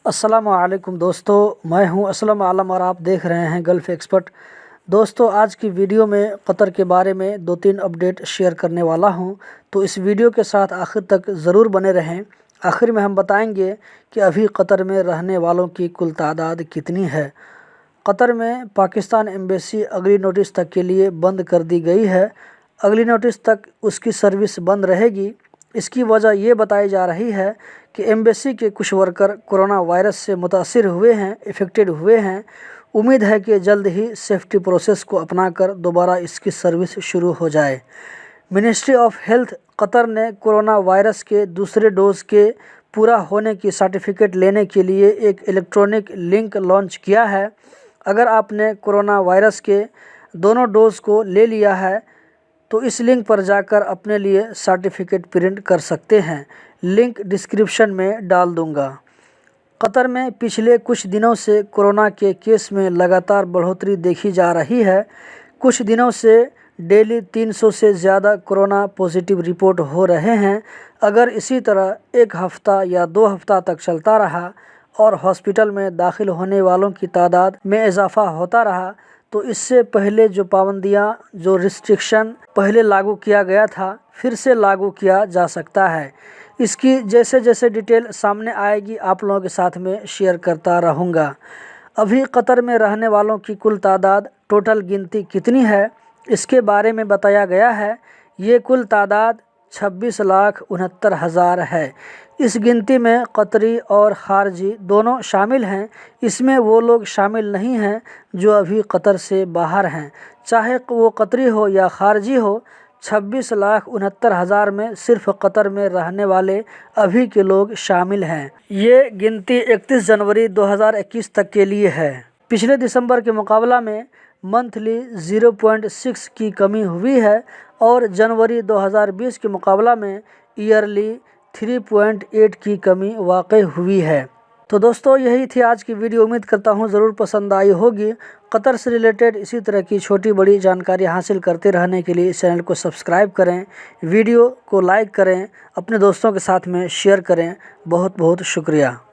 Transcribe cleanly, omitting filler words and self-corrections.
अस्सलाम वालेकुम दोस्तों, मैं हूं असलम आलम और आप देख रहे हैं गल्फ़ एक्सपर्ट। दोस्तों, आज की वीडियो में कतर के बारे में 2-3 अपडेट शेयर करने वाला हूं, तो इस वीडियो के साथ आखिर तक ज़रूर बने रहें। आखिर में हम बताएंगे कि अभी कतर में रहने वालों की कुल तादाद कितनी है। कतर में पाकिस्तान एम्बेसी अगली नोटिस तक के लिए बंद कर दी गई है। अगली नोटिस तक उसकी सर्विस बंद रहेगी। इसकी वजह ये बताई जा रही है कि एम्बेसी के कुछ वर्कर कोरोना वायरस से मुतासिर हुए हैं, इफ़ेक्टेड हुए हैं। उम्मीद है कि जल्द ही सेफ्टी प्रोसेस को अपनाकर दोबारा इसकी सर्विस शुरू हो जाए। मिनिस्ट्री ऑफ हेल्थ कतर ने कोरोना वायरस के दूसरे डोज के पूरा होने की सर्टिफिकेट लेने के लिए एक इलेक्ट्रॉनिक लिंक लॉन्च किया है। अगर आपने कोरोना वायरस के दोनों डोज को ले लिया है तो इस लिंक पर जाकर अपने लिए सर्टिफिकेट प्रिंट कर सकते हैं। लिंक डिस्क्रिप्शन में डाल दूंगा। कतर में पिछले कुछ दिनों से कोरोना के केस में लगातार बढ़ोतरी देखी जा रही है। कुछ दिनों से डेली 300 से ज़्यादा कोरोना पॉजिटिव रिपोर्ट हो रहे हैं। अगर इसी तरह एक हफ़्ता या 2 हफ़्ता तक चलता रहा और हॉस्पिटल में दाखिल होने वालों की तादाद में इजाफा होता रहा तो इससे पहले जो पाबंदियां, जो रिस्ट्रिक्शन पहले लागू किया गया था, फिर से लागू किया जा सकता है। इसकी जैसे जैसे डिटेल सामने आएगी आप लोगों के साथ में शेयर करता रहूँगा। अभी कतर में रहने वालों की कुल तादाद, टोटल गिनती कितनी है, इसके बारे में बताया गया है। ये कुल तादाद 26,69,000 है। इस गिनती में कतरी और खारजी दोनों शामिल हैं। इसमें वो लोग शामिल नहीं हैं जो अभी कतर से बाहर हैं, चाहे वो कतरी हो या खारजी हो। 26,69,000 में सिर्फ कतर में रहने वाले अभी के लोग शामिल हैं। ये गिनती 31 जनवरी 2021 तक के लिए है। पिछले दिसंबर के मुकाबला में मंथली 0.6 की कमी हुई है और जनवरी 2020 के मुकाबला में ईयरली 3.8 की कमी वाक़ई हुई है। तो दोस्तों, यही थी आज की वीडियो। उम्मीद करता हूँ ज़रूर पसंद आई होगी। कतर से रिलेटेड इसी तरह की छोटी बड़ी जानकारी हासिल करते रहने के लिए इस चैनल को सब्सक्राइब करें, वीडियो को लाइक करें, अपने दोस्तों के साथ में शेयर करें। बहुत बहुत शुक्रिया।